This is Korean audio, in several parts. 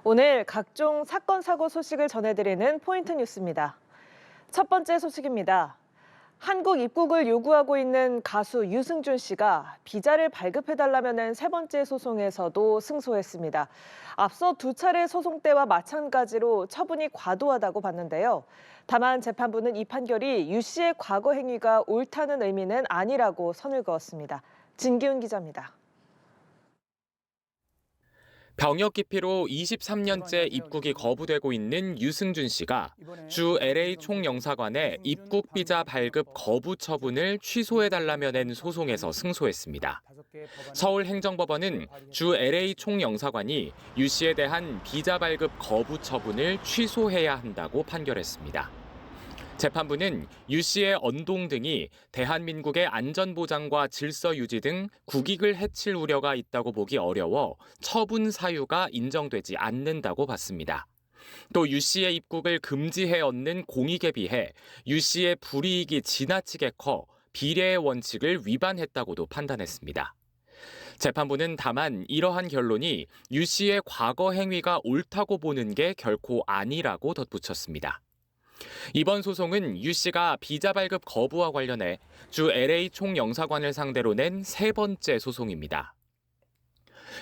오늘 각종 사건, 사고 소식을 전해드리는 포인트 뉴스입니다. 첫 번째 소식입니다. 한국 입국을 요구하고 있는 가수 유승준 씨가 비자를 발급해달라며 낸 세 번째 소송에서도 승소했습니다. 앞서 두 차례 소송 때와 마찬가지로 처분이 과도하다고 봤는데요. 다만 재판부는 이 판결이 유 씨의 과거 행위가 옳다는 의미는 아니라고 선을 그었습니다. 진기훈 기자입니다. 병역 기피로 23년째 입국이 거부되고 있는 유승준 씨가 주 LA 총영사관에 입국 비자 발급 거부 처분을 취소해달라며 낸 소송에서 승소했습니다. 서울행정법원은 주 LA 총영사관이 유 씨에 대한 비자 발급 거부 처분을 취소해야 한다고 판결했습니다. 재판부는 유 씨의 언동 등이 대한민국의 안전보장과 질서 유지 등 국익을 해칠 우려가 있다고 보기 어려워 처분 사유가 인정되지 않는다고 봤습니다. 또 유 씨의 입국을 금지해 얻는 공익에 비해 유 씨의 불이익이 지나치게 커 비례의 원칙을 위반했다고도 판단했습니다. 재판부는 다만 이러한 결론이 유 씨의 과거 행위가 옳다고 보는 게 결코 아니라고 덧붙였습니다. 이번 소송은 유 씨가 비자 발급 거부와 관련해 주 LA 총영사관을 상대로 낸 세 번째 소송입니다.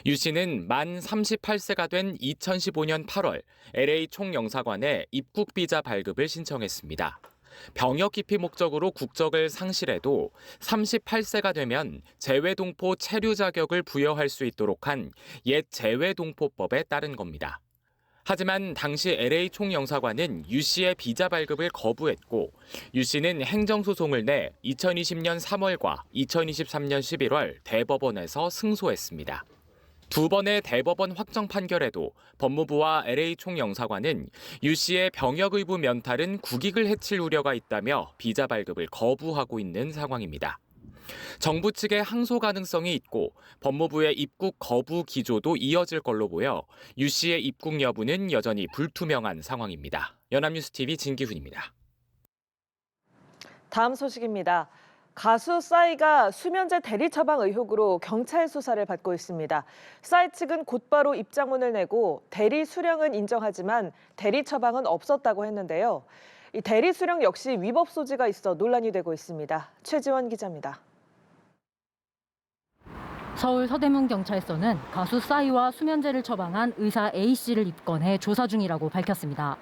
유 씨는 만 38세가 된 2015년 8월 LA 총영사관에 입국 비자 발급을 신청했습니다. 병역 기피 목적으로 국적을 상실해도 38세가 되면 재외동포 체류 자격을 부여할 수 있도록 한 옛 재외동포법에 따른 겁니다. 하지만 당시 LA 총영사관은 유 씨의 비자 발급을 거부했고 유 씨는 행정소송을 내 2020년 3월과 2023년 11월 대법원에서 승소했습니다. 두 번의 대법원 확정 판결에도 법무부와 LA 총영사관은 유 씨의 병역 의무 면탈은 국익을 해칠 우려가 있다며 비자 발급을 거부하고 있는 상황입니다. 정부 측의 항소 가능성이 있고 법무부의 입국 거부 기조도 이어질 걸로 보여 유 씨의 입국 여부는 여전히 불투명한 상황입니다. 연합뉴스TV 진기훈입니다. 다음 소식입니다. 가수 싸이가 수면제 대리 처방 의혹으로 경찰 수사를 받고 있습니다. 싸이 측은 곧바로 입장문을 내고 대리 수령은 인정하지만 대리 처방은 없었다고 했는데요. 이 대리 수령 역시 위법 소지가 있어 논란이 되고 있습니다. 최지원 기자입니다. 서울 서대문경찰서는 가수 싸이와 수면제를 처방한 의사 A씨를 입건해 조사 중이라고 밝혔습니다.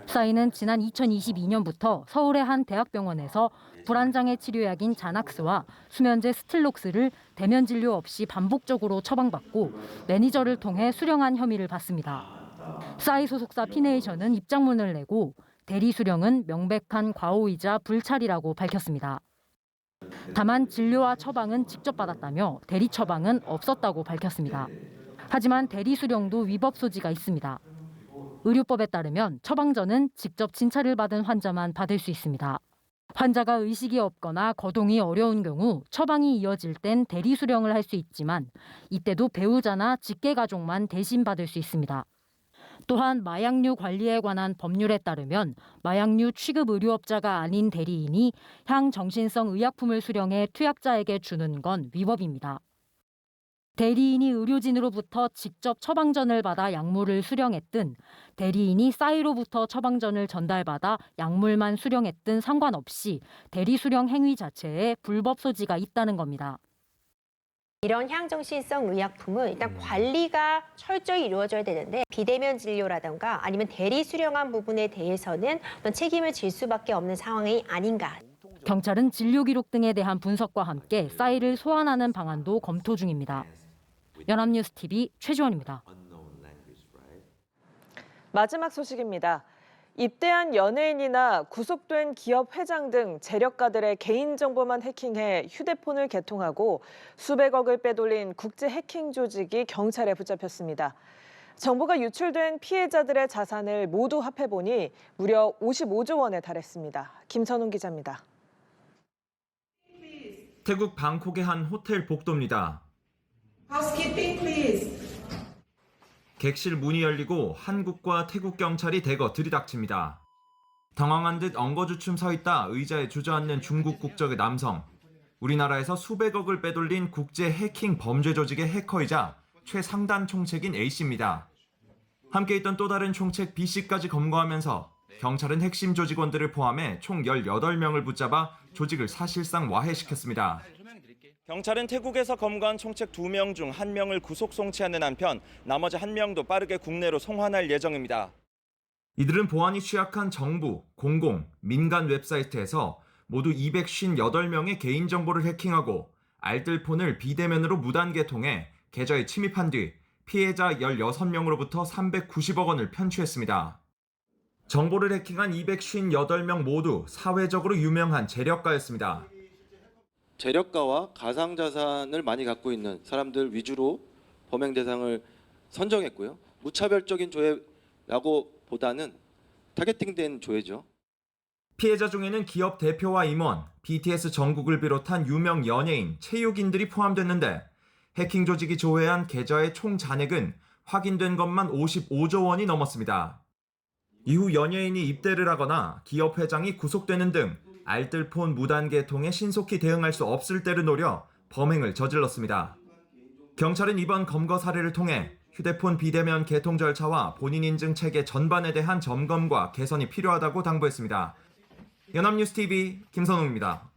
싸이는 지난 2022년부터 서울의 한 대학병원에서 불안장애 치료약인 자낙스와 수면제 스틸록스를 대면 진료 없이 반복적으로 처방받고 매니저를 통해 수령한 혐의를 받습니다. 싸이 소속사 피네이션은 입장문을 내고 대리 수령은 명백한 과오이자 불찰이라고 밝혔습니다. 다만 진료와 처방은 직접 받았다며 대리 처방은 없었다고 밝혔습니다. 하지만 대리 수령도 위법 소지가 있습니다. 의료법에 따르면 처방전은 직접 진찰을 받은 환자만 받을 수 있습니다. 환자가 의식이 없거나 거동이 어려운 경우 처방이 이어질 땐 대리 수령을 할 수 있지만 이때도 배우자나 직계 가족만 대신 받을 수 있습니다. 또한 마약류 관리에 관한 법률에 따르면 마약류 취급 의료업자가 아닌 대리인이 향정신성 의약품을 수령해 투약자에게 주는 건 위법입니다. 대리인이 의료진으로부터 직접 처방전을 받아 약물을 수령했든 대리인이 싸이로부터 처방전을 전달받아 약물만 수령했든 상관없이 대리 수령 행위 자체에 불법 소지가 있다는 겁니다. 이런 향정신성 의약품은 일단 관리가 철저히 이루어져야 되는데 비대면 진료라든가 아니면 대리 수령한 부분에 대해서는 어떤 책임을 질 수밖에 없는 상황이 아닌가. 경찰은 진료 기록 등에 대한 분석과 함께 싸이를 소환하는 방안도 검토 중입니다. 연합뉴스TV 최지원입니다. 마지막 소식입니다. 입대한 연예인이나 구속된 기업 회장 등 재력가들의 개인정보만 해킹해 휴대폰을 개통하고 수백억을 빼돌린 국제 해킹 조직이 경찰에 붙잡혔습니다. 정보가 유출된 피해자들의 자산을 모두 합해보니 무려 55조 원에 달했습니다. 김선웅 기자입니다. 태국 방콕의 한 호텔 복도입니다. Housekeeping, please. 객실 문이 열리고 한국과 태국 경찰이 대거 들이닥칩니다. 당황한 듯 엉거주춤 서 있다 의자에 주저앉는 중국 국적의 남성. 우리나라에서 수백억을 빼돌린 국제 해킹 범죄 조직의 해커이자 최상단 총책인 A씨입니다. 함께 있던 또 다른 총책 B씨까지 검거하면서 경찰은 핵심 조직원들을 포함해 총 18명을 붙잡아 조직을 사실상 와해시켰습니다. 경찰은 태국에서 검거한 총책 2명 중 1명을 구속 송치하는 한편 나머지 1명도 빠르게 국내로 송환할 예정입니다. 이들은 보안이 취약한 정부, 공공, 민간 웹사이트에서 모두 258명의 개인정보를 해킹하고 알뜰폰을 비대면으로 무단 개통해 계좌에 침입한 뒤 피해자 16명으로부터 390억 원을 편취했습니다. 정보를 해킹한 258명 모두 사회적으로 유명한 재력가였습니다. 재력가와 가상자산을 많이 갖고 있는 사람들 위주로 범행 대상을 선정했고요. 무차별적인 조회라고 보다는 타겟팅된 조회죠. 피해자 중에는 기업 대표와 임원, BTS 정국을 비롯한 유명 연예인, 체육인들이 포함됐는데 해킹 조직이 조회한 계좌의 총 잔액은 확인된 것만 55조 원이 넘었습니다. 이후 연예인이 입대를 하거나 기업 회장이 구속되는 등 알뜰폰 무단 개통에 신속히 대응할 수 없을 때를 노려 범행을 저질렀습니다. 경찰은 이번 검거 사례를 통해 휴대폰 비대면 개통 절차와 본인 인증 체계 전반에 대한 점검과 개선이 필요하다고 당부했습니다. 연합뉴스TV 김선웅입니다.